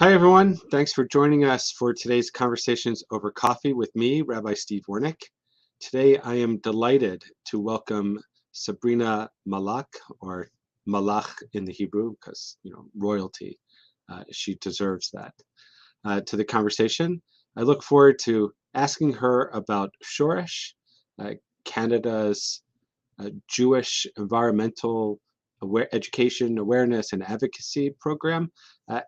Hi, everyone. Thanks for joining us for today's Conversations Over Coffee with me, Rabbi Steve Warnick. Today, I am delighted to welcome Sabrina Malach, or Malach in the Hebrew, because, royalty. She deserves that, to the conversation. I look forward to asking her about Shoresh, Canada's Jewish environmental education, awareness, and advocacy program,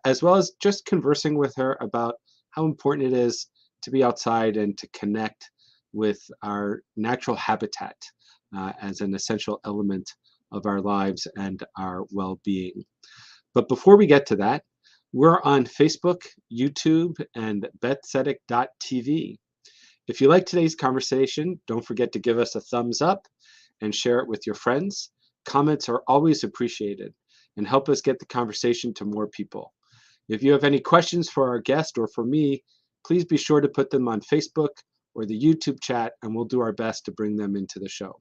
as well as just conversing with her about how important it is to be outside and to connect with our natural habitat as an essential element of our lives and our well-being. But before we get to that, we're on Facebook, YouTube, and betzedek.tv. If you like today's conversation, don't forget to give us a thumbs up and share it with your friends. Comments are always appreciated and help us get the conversation to more people. If you have any questions for our guest or for me, please be sure to put them on Facebook or the YouTube chat, and we'll do our best to bring them into the show.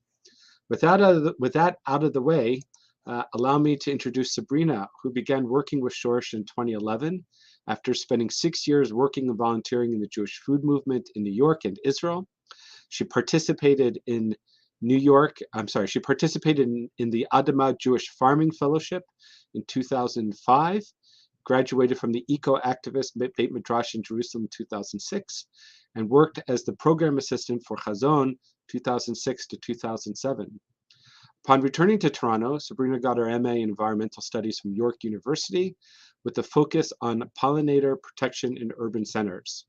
With that out of the way, allow me to introduce Sabrina, who began working with Shoresh in 2011 after spending 6 years working and volunteering in the Jewish food movement in New York and Israel. She participated in the Adamah Jewish Farming Fellowship in 2005, graduated from the Eco-Activist Beit Midrash in Jerusalem in 2006, and worked as the program assistant for Hazon 2006 to 2007. Upon returning to Toronto, Sabrina got her MA in Environmental Studies from York University with a focus on pollinator protection in urban centers.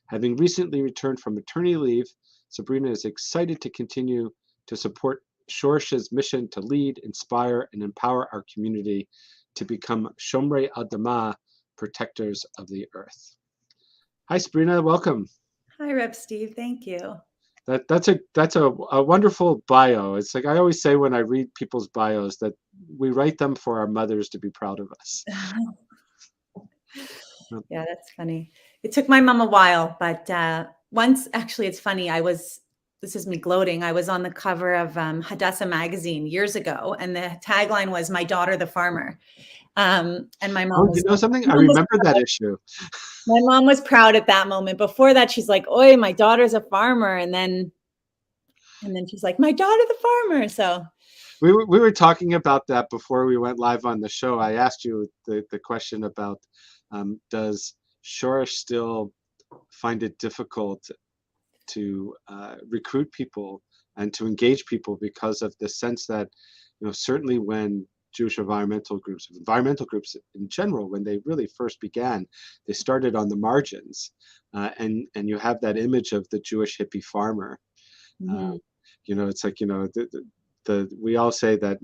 Having recently returned from maternity leave, Sabrina is excited to continue to support Shoresh's mission to lead, inspire, and empower our community to become Shomrei Adamah, protectors of the earth. Hi, Sabrina, welcome. Hi, Reb Steve, thank you. That's a wonderful bio. It's like I always say when I read people's bios that we write them for our mothers to be proud of us. Yeah, that's funny. It took my mom a while, but once, actually, it's funny, this is me gloating, I was on the cover of Hadassah magazine years ago, and the tagline was "My daughter, the farmer." And my mom was, you know something? I remember that issue. My mom was proud at that moment. Before that, she's like, "Oi, my daughter's a farmer," and then she's like, "My daughter, the farmer." So we were talking about that before we went live on the show. I asked you the question about does Shoresh still find it difficult to recruit people and to engage people because of the sense that, certainly when Jewish environmental groups in general, when they really first began, they started on the margins, and you have that image of the Jewish hippie farmer. mm-hmm. It's like, we all say that,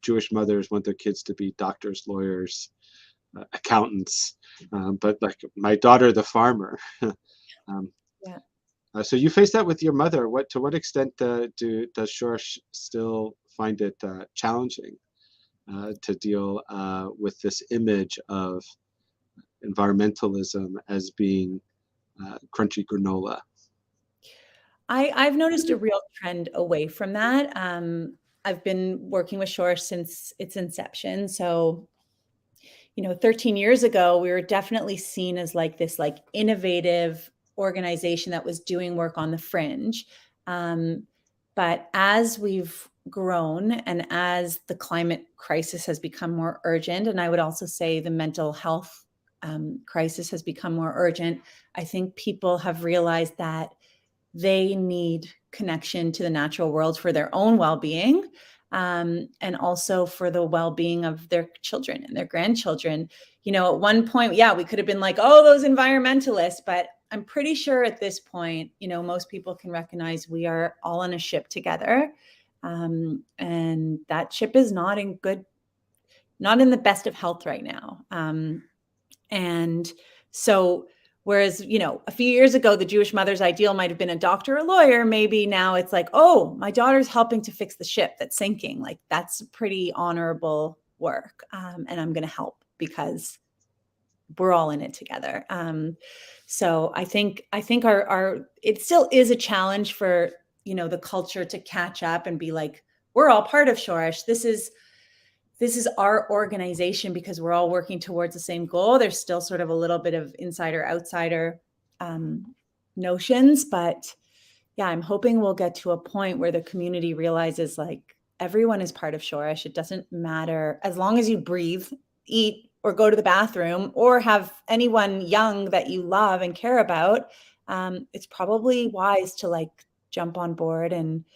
Jewish mothers want their kids to be doctors, lawyers, accountants, but like my daughter, the farmer. Yeah. So you face that with your mother. To what extent does Shoresh still find it challenging to deal with this image of environmentalism as being crunchy granola? I've noticed a real trend away from that. I've been working with Shoresh since its inception. So, 13 years ago, we were definitely seen as this innovative organization that was doing work on the fringe. But as we've grown and as the climate crisis has become more urgent, and I would also say the mental health crisis has become more urgent, I think people have realized that they need connection to the natural world for their own well-being, and also for the well-being of their children and their grandchildren. At one point, we could have been like, oh, those environmentalists, but I'm pretty sure at this point, most people can recognize we are all on a ship together. And that ship is not in the best of health right now. And so, whereas, a few years ago, the Jewish mother's ideal might have been a doctor or a lawyer. Maybe now it's like, oh, my daughter's helping to fix the ship that's sinking. Like, that's pretty honorable work. And I'm going to help because we're all in it together. So I think our it still is a challenge for, the culture to catch up and be like, we're all part of Shoresh. this is our organization because we're all working towards the same goal. There's still sort of a little bit of insider outsider notions, but yeah, I'm hoping we'll get to a point where the community realizes like everyone is part of Shoresh. It doesn't matter as long as you breathe, eat, or go to the bathroom, or have anyone young that you love and care about. It's probably wise to like jump on board and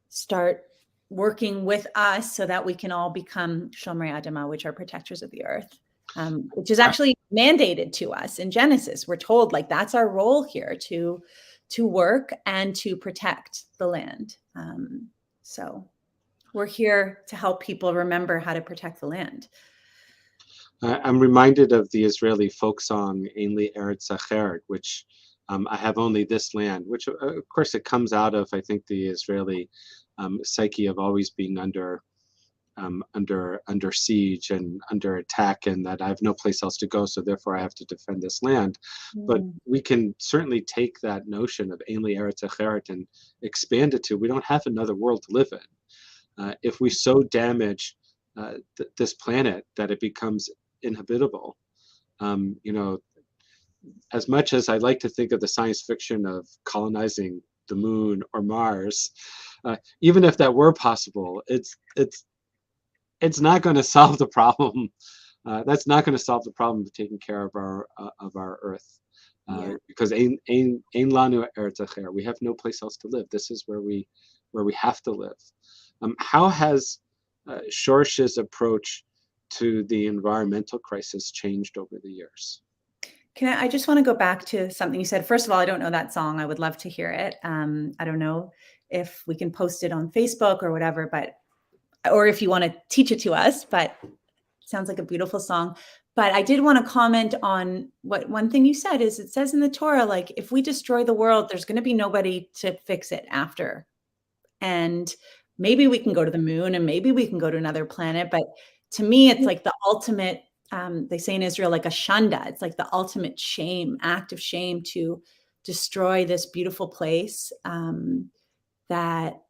start working with us so that we can all become Shomrei Adamah, which are protectors of the earth, which is actually mandated to us in Genesis. We're told like that's our role here to work and to protect the land. So we're here to help people remember how to protect the land. I'm reminded of the Israeli folk song "Ein li eretz acheret," which I have only this land, which of course it comes out of, I think, the Israeli psyche of always being under siege and under attack, and that I have no place else to go, so therefore I have to defend this land. But we can certainly take that notion of Ein li eretz acheret and expand it to we don't have another world to live in. If we so damage this planet that it becomes inhabitable, as much as I like to think of the science fiction of colonizing the moon or Mars, even if that were possible, it's not going to solve the problem. That's not going to solve the problem of taking care of our Earth, because ein lanu eretz acher. We have no place else to live. This is where we have to live. How has Shoresh's approach to the environmental crisis changed over the years? I just want to go back to something you said. First of all, I don't know that song. I would love to hear it. I don't know if we can post it on Facebook or whatever, or if you want to teach it to us, but it sounds like a beautiful song. But I did want to comment on one thing you said is it says in the Torah, like if we destroy the world, there's going to be nobody to fix it after. And maybe we can go to the moon and maybe we can go to another planet. But to me, it's like the ultimate, they say in Israel, like a shanda. It's like the ultimate act of shame to destroy this beautiful place that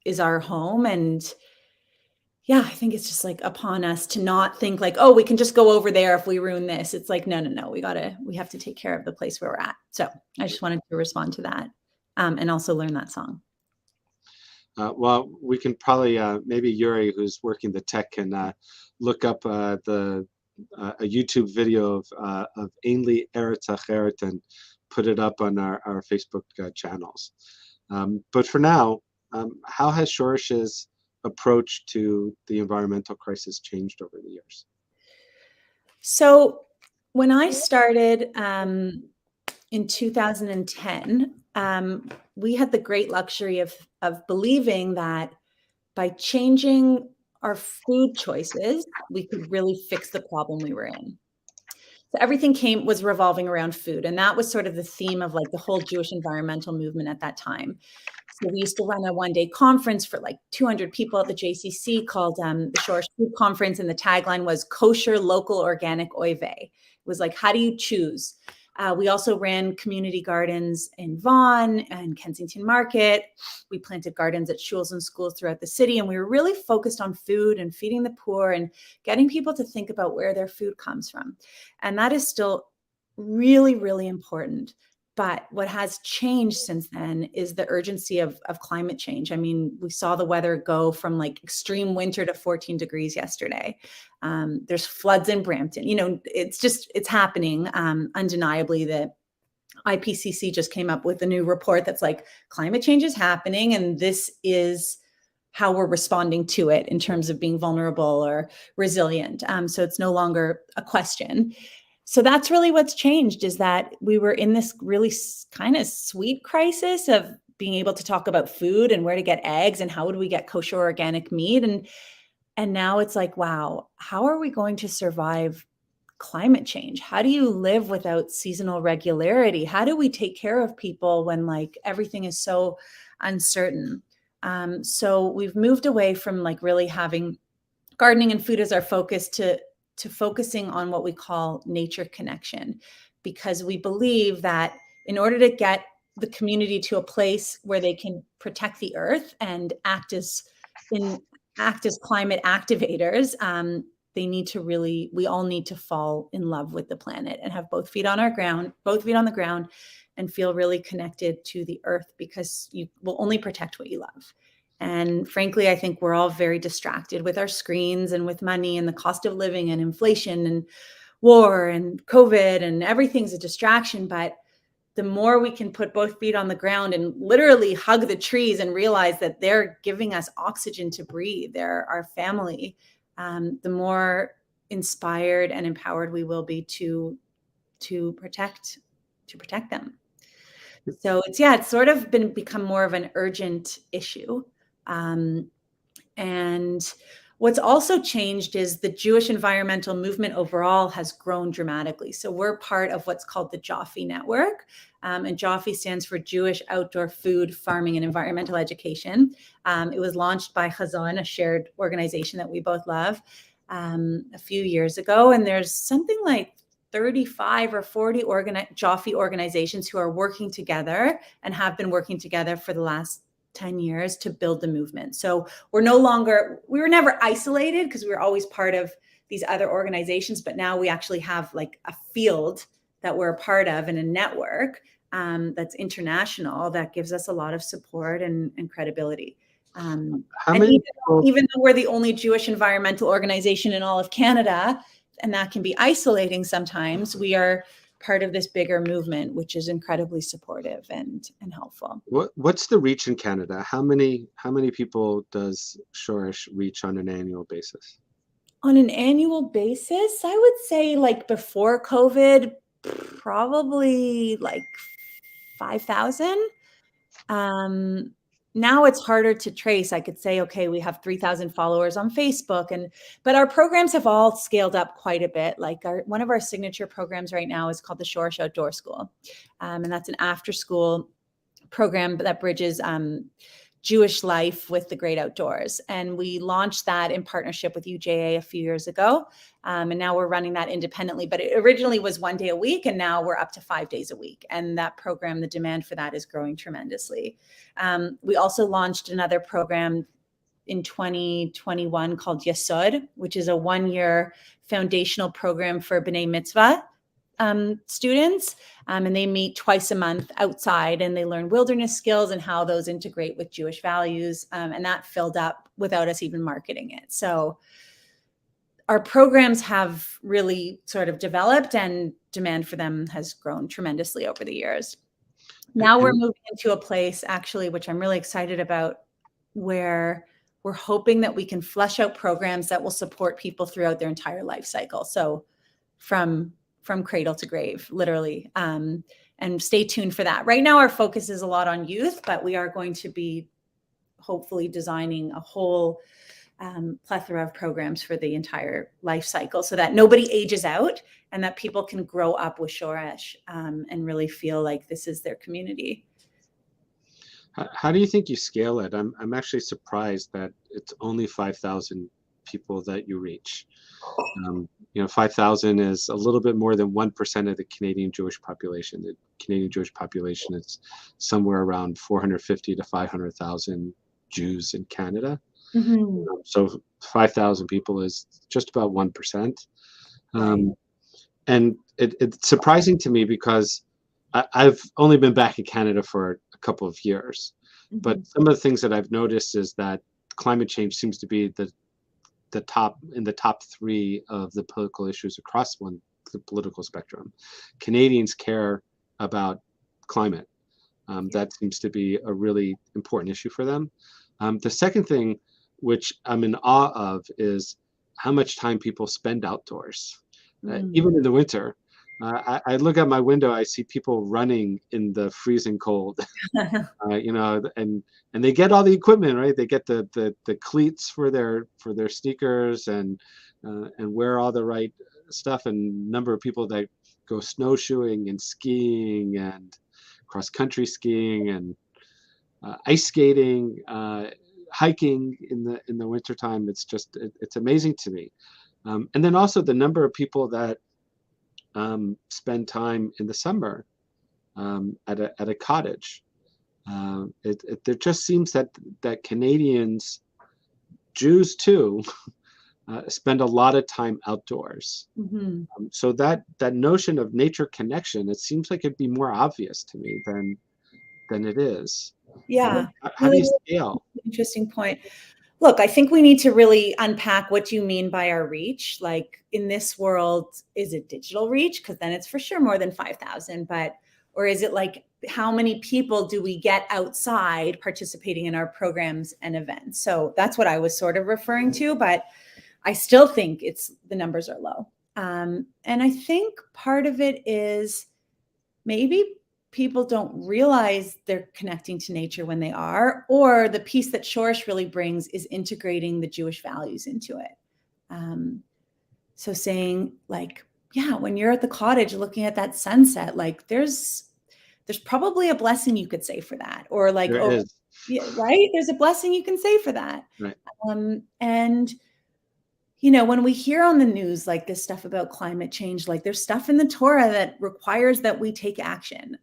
is our home. And yeah, I think it's just like upon us to not think like, oh, we can just go over there if we ruin this. It's like, no, we have to take care of the place where we're at. So I just wanted to respond to that and also learn that song. Well, we can probably, maybe Yuri, who's working the tech, can look up a YouTube video of Ein li eretz acheret and put it up on our Facebook channels. But for now, how has Shoresh's approach to the environmental crisis changed over the years? So when I started in 2010, we had the great luxury of believing that by changing our food choices, we could really fix the problem we were in. So everything was revolving around food. And that was sort of the theme of like the whole Jewish environmental movement at that time. So we used to run a one-day conference for like 200 people at the JCC called the Shoresh Food Conference. And the tagline was kosher, local, organic, oy vey. It was like, how do you choose? We also ran community gardens in Vaughan and Kensington Market. We planted gardens at shuls and schools throughout the city. And we were really focused on food and feeding the poor and getting people to think about where their food comes from. And that is still really, really important. But what has changed since then is the urgency of climate change. I mean, we saw the weather go from like extreme winter to 14 degrees yesterday. There's floods in Brampton. It's happening. Undeniably, the IPCC just came up with a new report that's like climate change is happening, and this is how we're responding to it in terms of being vulnerable or resilient. So it's no longer a question. So that's really what's changed, is that we were in this really kind of sweet crisis of being able to talk about food and where to get eggs and how would we get kosher organic meat. And now it's like, wow, how are we going to survive climate change? How do you live without seasonal regularity? How do we take care of people when like everything is so uncertain? So we've moved away from like really having gardening and food as our focus to focusing on what we call nature connection, because we believe that in order to get the community to a place where they can protect the earth and act as in act as climate activators, we all need to fall in love with the planet and have both feet on the ground, and feel really connected to the earth, because you will only protect what you love. And frankly, I think we're all very distracted with our screens and with money and the cost of living and inflation and war and COVID, and everything's a distraction. But the more we can put both feet on the ground and literally hug the trees and realize that they're giving us oxygen to breathe, they're our family, the more inspired and empowered we will be to protect them. So it's sort of become more of an urgent issue. And what's also changed is the Jewish environmental movement overall has grown dramatically. So we're part of what's called the JOFFE network. And JOFFE stands for Jewish Outdoor Food, Farming, and Environmental Education. It was launched by Hazon, a shared organization that we both love, a few years ago. And there's something like 35 or 40 JOFFE organizations who are working together and have been working together for the last 10 years to build the movement. So we were never isolated, because we were always part of these other organizations, but now we actually have like a field that we're a part of, and a network that's international, that gives us a lot of support and credibility. Even though we're the only Jewish environmental organization in all of Canada, and that can be isolating sometimes, we are part of this bigger movement, which is incredibly supportive and helpful. What's the reach in Canada? How many people does Shoresh reach on an annual basis? On an annual basis, I would say, like before COVID, probably like 5,000. Now it's harder to trace. I could say, okay, we have 3,000 followers on Facebook, but our programs have all scaled up quite a bit. Like one of our signature programs right now is called the Shoresh Outdoor School. And that's an after school program that bridges Jewish life with the great outdoors. And we launched that in partnership with UJA a few years ago. And now we're running that independently, but it originally was 1 day a week, and now we're up to 5 days a week. And that program, the demand for that is growing tremendously. We also launched another program in 2021 called Yesod, which is a 1-year foundational program for B'nai Mitzvah students, and they meet twice a month outside, and they learn wilderness skills and how those integrate with Jewish values, and that filled up without us even marketing it. So our programs have really sort of developed, and demand for them has grown tremendously over the years. Now we're moving into a place, actually, which I'm really excited about, where we're hoping that we can flesh out programs that will support people throughout their entire life cycle. So from cradle to grave, literally, and stay tuned for that. Right now, our focus is a lot on youth, but we are going to be hopefully designing a whole plethora of programs for the entire life cycle, so that nobody ages out, and that people can grow up with Shoresh and really feel like this is their community. How do you think you scale it? I'm actually surprised that it's only 5,000 people that you reach. 5,000 is a little bit more than 1% of the Canadian Jewish population. The Canadian Jewish population is somewhere around 450 to 500,000 Jews in Canada. Mm-hmm. So 5,000 people is just about 1%. And it's surprising to me, because I've only been back in Canada for a couple of years. Mm-hmm. But some of the things that I've noticed is that climate change seems to be the top 3 of the political issues across the political spectrum. Canadians care about climate. That seems to be a really important issue for them. The second thing, which I'm in awe of, is how much time people spend outdoors, even in the winter. I look out my window, I see people running in the freezing cold, and they get all the equipment, right? They get the cleats for their sneakers and wear all the right stuff. And number of people that go snowshoeing and skiing and cross country skiing and ice skating, hiking in the wintertime. It's amazing to me. And then also the number of people that spend time in the summer at a cottage. There just seems that Canadians Jews too spend a lot of time outdoors. Mm-hmm. So that notion of nature connection, it seems like it'd be more obvious to me than it is. Yeah. How do you scale? Interesting point. Look, I think we need to really unpack what you mean by our reach. Like in this world, is it digital reach? Because then it's for sure more than 5,000. Or is it like how many people do we get outside participating in our programs and events? So that's what I was sort of referring to, but I still think the numbers are low. And I think part of it is maybe people don't realize they're connecting to nature when they are, or the piece that Shoresh really brings is integrating the Jewish values into it. So saying like, yeah, when you're at the cottage looking at that sunset, like there's probably a blessing you could say for that, or like, There is. Yeah, right? There's a blessing you can say for that. Right. And when we hear on the news, like this stuff about climate change, like there's stuff in the Torah that requires that we take action.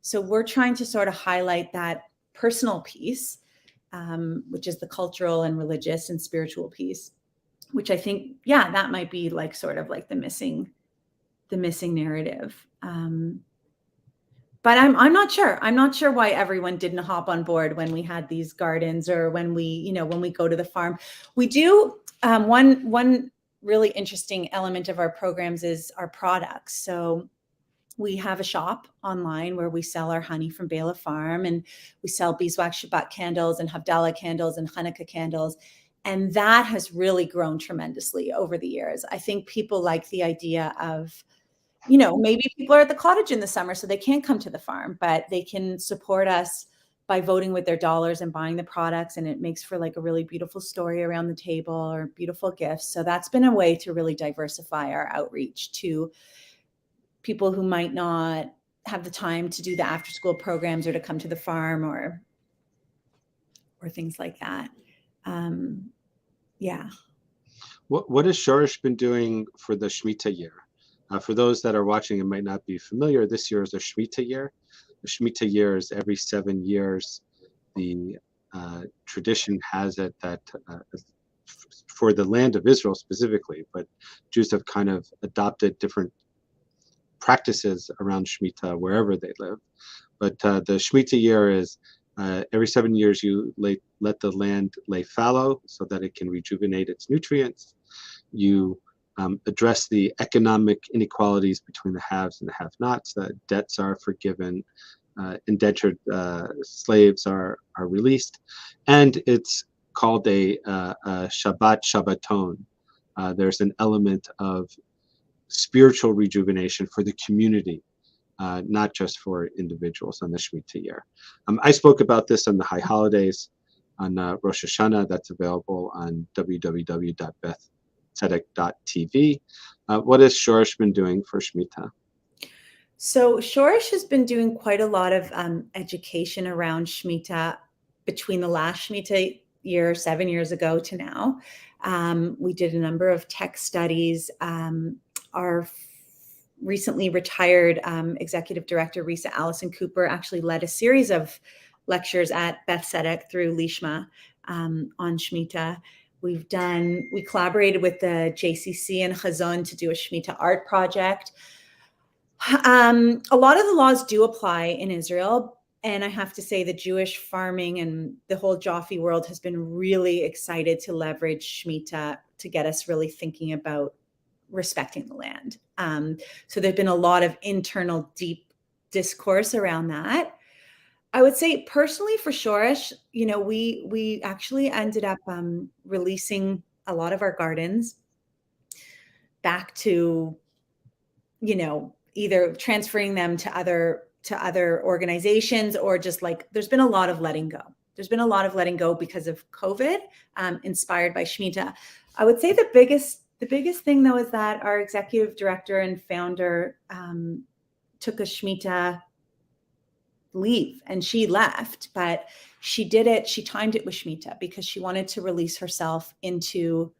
So we're trying to sort of highlight that personal piece, which is the cultural and religious and spiritual piece, which I think, yeah, that might be like sort of like the missing narrative. But I'm not sure. I'm not sure why everyone didn't hop on board when we had these gardens, or when we go to the farm. We do one really interesting element of our programs is our products. So we have a shop online where we sell our honey from Bela Farm, and we sell beeswax Shabbat candles and Havdalah candles and Hanukkah candles. And that has really grown tremendously over the years. I think people like the idea of, maybe people are at the cottage in the summer, so they can't come to the farm, but they can support us by voting with their dollars and buying the products. And it makes for like a really beautiful story around the table or beautiful gifts. So that's been a way to really diversify our outreach to people who might not have the time to do the after school programs or to come to the farm or things like that. Yeah. What has Shoresh been doing for the Shemitah year? For those that are watching and might not be familiar, this year is a Shemitah year. The Shemitah year is every 7 years. The tradition has it that for the land of Israel specifically, but Jews have kind of adopted different practices around Shemitah wherever they live. But the Shemitah year is every 7 years you let the land lay fallow so that it can rejuvenate its nutrients. You address the economic inequalities between the haves and the have-nots. Debts are forgiven, indentured slaves are released, and it's called a Shabbat Shabbaton. There's an element of spiritual rejuvenation for the community, not just for individuals on the Shemitah year. I spoke about this on the High Holidays on Rosh Hashanah. That's available on www.bethtzedek.tv. What has Shoresh been doing for Shemitah? So Shoresh has been doing quite a lot of education around Shemitah between the last Shemitah year, 7 years ago, to now. We did a number of tech studies. Our recently retired executive director, Risa Allison Cooper, actually led a series of lectures at Beth Tzedek through Lishma on Shemitah. We collaborated with the JCC and Hazon to do a Shemitah art project. A lot of the laws do apply in Israel. And I have to say the Jewish farming and the whole Jaffe world has been really excited to leverage Shemitah to get us really thinking about respecting the land. So there's been a lot of internal deep discourse around that. I would say personally for Shoresh, we actually ended up releasing a lot of our gardens back to, either transferring them to other organizations, or just like there's been a lot of letting go. There's been a lot of letting go because of COVID, inspired by Shemitah. I would say the biggest thing though is that our executive director and founder took a Shemitah leave, and she left, but she timed it with Shemitah because she wanted to release herself into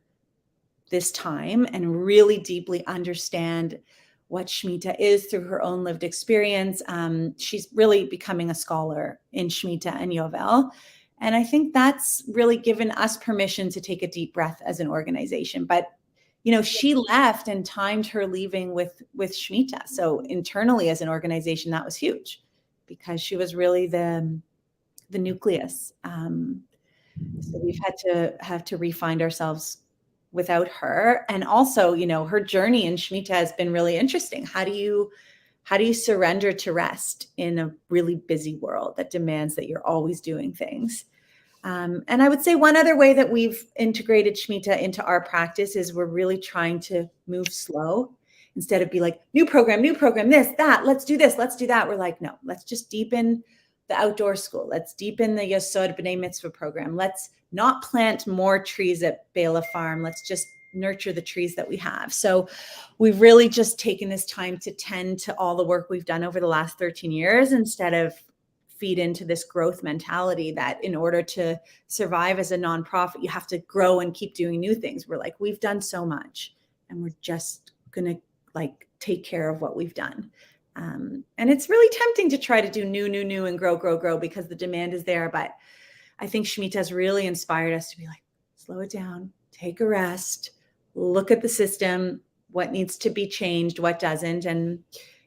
this time and really deeply understand what Shemitah is through her own lived experience. She's really becoming a scholar in Shemitah and Yovel. And I think that's really given us permission to take a deep breath as an organization. But, she left and timed her leaving with Shemitah. So internally as an organization, that was huge because she was really the nucleus. So we've had to re-find ourselves without her. And also, her journey in Shemitah has been really interesting. How do you surrender to rest in a really busy world that demands that you're always doing things? And I would say one other way that we've integrated Shemitah into our practice is we're really trying to move slow instead of be like, new program, this, that, let's do this, let's do that. We're like, no, let's just deepen the outdoor school. Let's deepen the Yesod B'nai Mitzvah program. Let's not plant more trees at Bela Farm. Let's just nurture the trees that we have. So we've really just taken this time to tend to all the work we've done over the last 13 years instead of feed into this growth mentality that in order to survive as a nonprofit, you have to grow and keep doing new things. We're like, we've done so much and we're just going to take care of what we've done. And it's really tempting to try to do new and grow because the demand is there. But I think Shemitah has really inspired us to be like, slow it down, take a rest, look at the system, what needs to be changed, what doesn't. And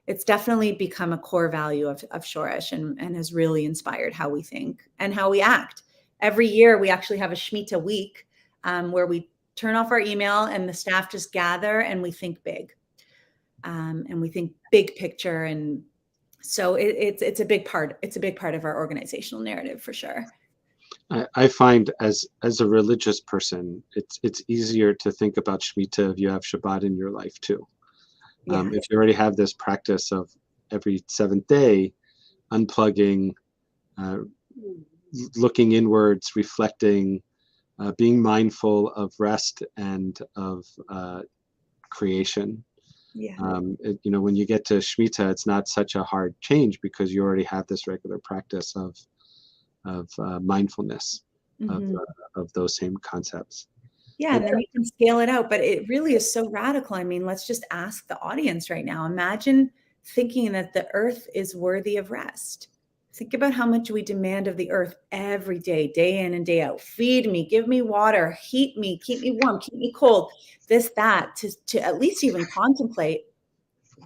it's definitely become a core value of Shoresh and has really inspired how we think and how we act. Every year, we actually have a Shemitah week where we turn off our email and the staff just gather and we think big. And we think big picture. And so it's a big part. It's a big part of our organizational narrative for sure. I find as a religious person, it's easier to think about Shemitah if you have Shabbat in your life too. Yeah. If you already have this practice of every seventh day, unplugging, looking inwards, reflecting, being mindful of rest and of creation. Yeah. When you get to Shemitah, it's not such a hard change because you already have this regular practice of mindfulness of those same concepts. Yeah, and then you can scale it out, but it really is so radical. I mean, let's just ask the audience right now. Imagine thinking that the earth is worthy of rest. Think about how much we demand of the earth every day, day in and day out. Feed me, give me water, heat me, keep me warm, keep me cold, this, that, to at least even contemplate,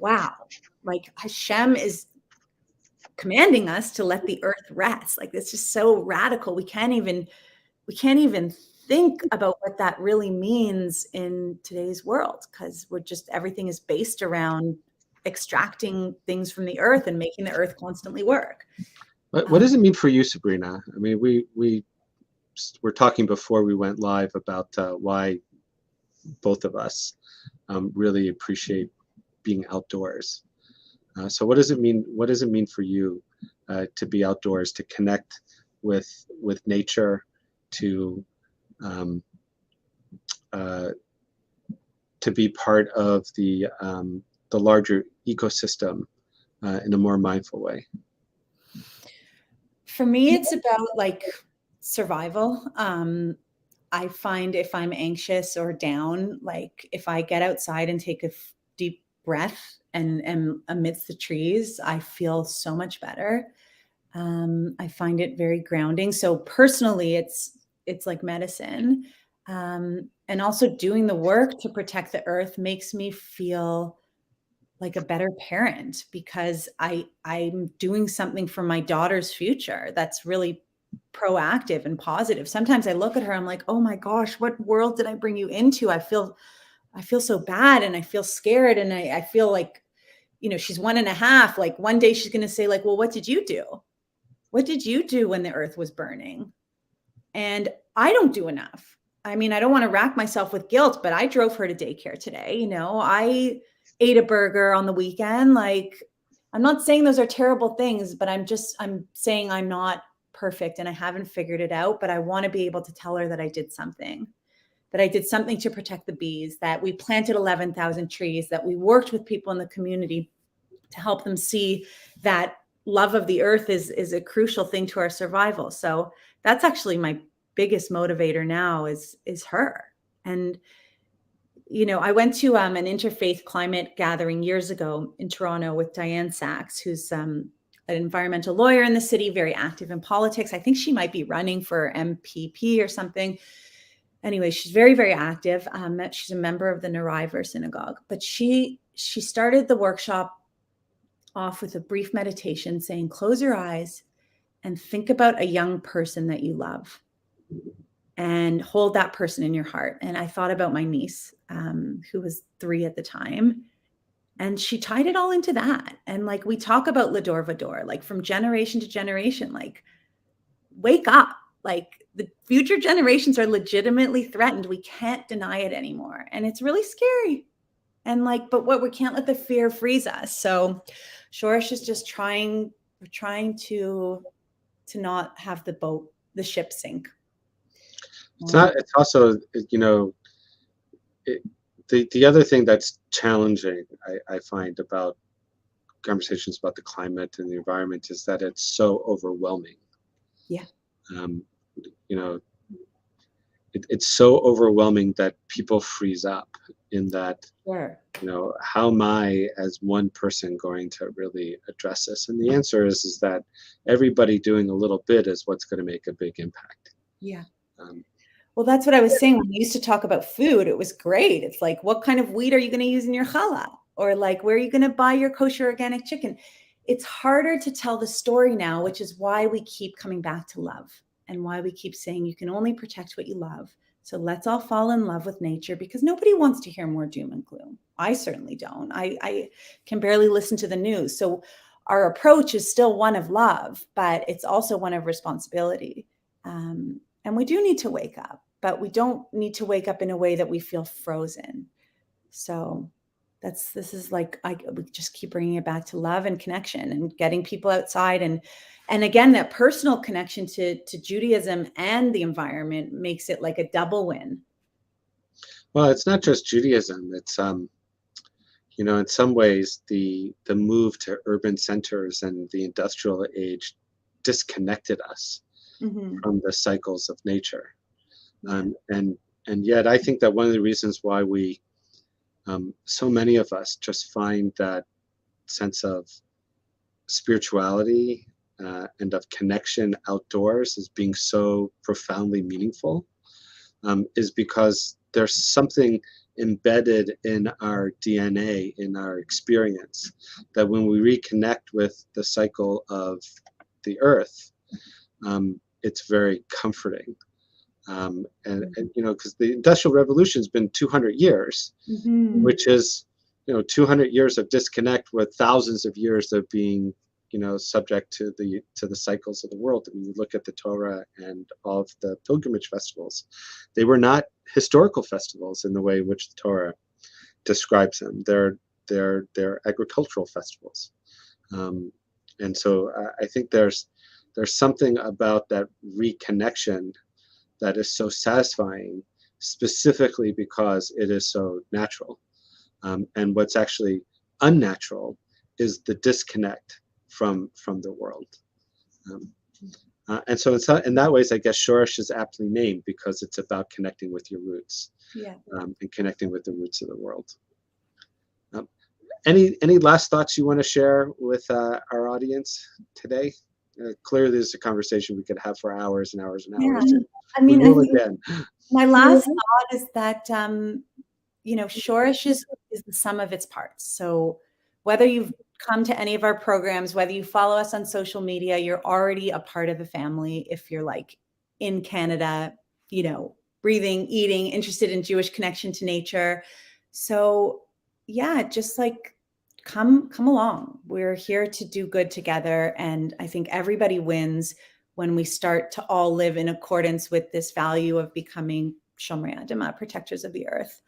wow, like Hashem is commanding us to let the earth rest. Like, it's just so radical. We can't even think about what that really means in today's world because everything is based around extracting things from the earth and making the earth constantly work. What does it mean for you, Sabrina? I mean, we were talking before we went live about why both of us really appreciate being outdoors. So what does it mean? What does it mean for you to be outdoors, to connect with nature, to be part of the larger ecosystem in a more mindful way? For me, it's about survival. I find if I'm anxious or down, if I get outside and take a deep breath and am amidst the trees, I feel so much better. I find it very grounding. So personally, it's like medicine. And also doing the work to protect the earth makes me feel like a better parent because I'm doing something for my daughter's future that's really proactive and positive. Sometimes I look at her, I'm like, oh my gosh, what world did I bring you into? I feel so bad and I feel scared. And I feel like, she's 1.5. Like one day she's going to say well, what did you do? What did you do when the earth was burning? And I don't do enough. I mean, I don't want to rack myself with guilt, but I drove her to daycare today. I ate a burger on the weekend. I'm not saying those are terrible things, but I'm saying I'm not perfect and I haven't figured it out, but I want to be able to tell her that I did something to protect the bees, that we planted 11,000 trees, that we worked with people in the community to help them see that love of the earth is a crucial thing to our survival. So that's actually my biggest motivator now is her. And, I went to an interfaith climate gathering years ago in Toronto with Diane Sachs, who's an environmental lawyer in the city, very active in politics. I think she might be running for MPP or something. Anyway, she's very, very active. She's a member of the Nariver Synagogue, but she started the workshop off with a brief meditation saying, close your eyes and think about a young person that you love and hold that person in your heart. And I thought about my niece, who was 3 at the time. And she tied it all into that. And like, we talk about Lador Vador, like from generation to generation, like wake up, like the future generations are legitimately threatened. We can't deny it anymore. And it's really scary. And like, but what we can't let the fear freeze us. So Shoresh is just trying to not have the ship sink. It's also, you know, the other thing that's challenging, I find, about conversations about the climate and the environment is that it's so overwhelming. Yeah. You know, it's so overwhelming that people freeze up in that, sure. You know, how am I as one person going to really address this? And the answer is that everybody doing a little bit is what's going to make a big impact. Yeah. Well, that's what I was saying. When we used to talk about food, it was great. It's like, what kind of wheat are you going to use in your challah? Or like, where are you going to buy your kosher organic chicken? It's harder to tell the story now, which is why we keep coming back to love and why we keep saying you can only protect what you love. So let's all fall in love with nature, because nobody wants to hear more doom and gloom. I certainly don't. I can barely listen to the news. So our approach is still one of love, but it's also one of responsibility. And we do need to wake up, but we don't need to wake up in a way that we feel frozen. So this is like, we just keep bringing it back to love and connection and getting people outside. And again, that personal connection to Judaism and the environment makes it like a double win. Well, it's not just Judaism. It's, you know, in some ways, the move to urban centers and the industrial age disconnected us from the cycles of nature. And yet I think that one of the reasons why we, so many of us just find that sense of spirituality and of connection outdoors as being so profoundly meaningful is because there's something embedded in our DNA, in our experience, that when we reconnect with the cycle of the earth, it's very comforting. And you know, because the Industrial Revolution has been 200 years, which is, you know, 200 years of disconnect with thousands of years of being, you know, subject to the cycles of the world. I mean, you look at the Torah and all of the pilgrimage festivals; they were not historical festivals in the way in which the Torah describes them. They're agricultural festivals, and so I think there's something about that reconnection that is so satisfying, specifically because it is so natural. And what's actually unnatural is the disconnect from the world. And so in that ways, I guess Shoresh is aptly named because it's about connecting with your roots, and connecting with the roots of the world. Any last thoughts you want to share with our audience today? Clearly, there's a conversation we could have for hours and hours and hours. I mean, I think my last thought is that, you know, Shoresh is the sum of its parts. So whether you've come to any of our programs, whether you follow us on social media, you're already a part of the family. If you're like in Canada, you know, breathing, eating, interested in Jewish connection to nature. So yeah, just like come along. We're here to do good together. And I think everybody wins when we start to all live in accordance with this value of becoming Shomrei Adamah, protectors of the earth.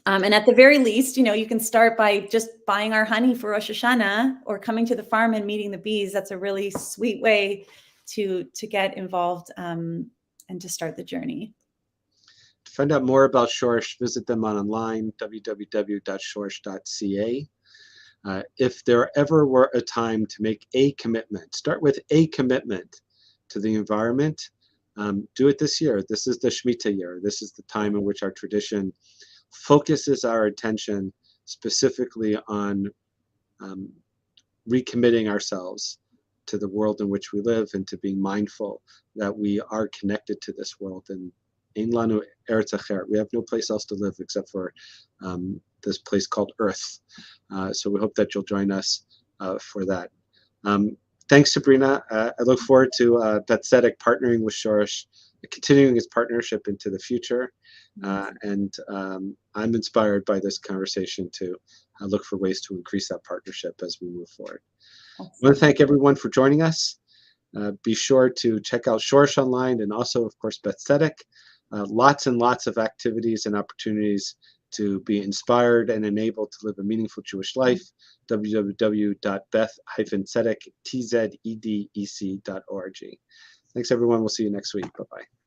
And at the very least, you know, you can start by just buying our honey for Rosh Hashanah or coming to the farm and meeting the bees. That's a really sweet way to get involved and to start the journey. To find out more about Shoresh, visit them online, www.shoresh.ca. If there ever were a time to make a commitment, start with a commitment to the environment, do it this year. This is the Shemitah year. This is the time in which our tradition focuses our attention specifically on recommitting ourselves to the world in which we live and to being mindful that we are connected to this world. And Ein lanu eretz acher, we have no place else to live except for this place called Earth. So we hope that you'll join us for that. Thanks, Sabrina. I look forward to Beit Tzedek partnering with Shoresh, continuing its partnership into the future. And I'm inspired by this conversation to look for ways to increase that partnership as we move forward. I want to thank everyone for joining us. Be sure to check out Shoresh online and also, of course, Beit Tzedek. Lots and lots of activities and opportunities to be inspired and enabled to live a meaningful Jewish life. www.beth-tzedek.org. Thanks, everyone. We'll see you next week. Bye-bye.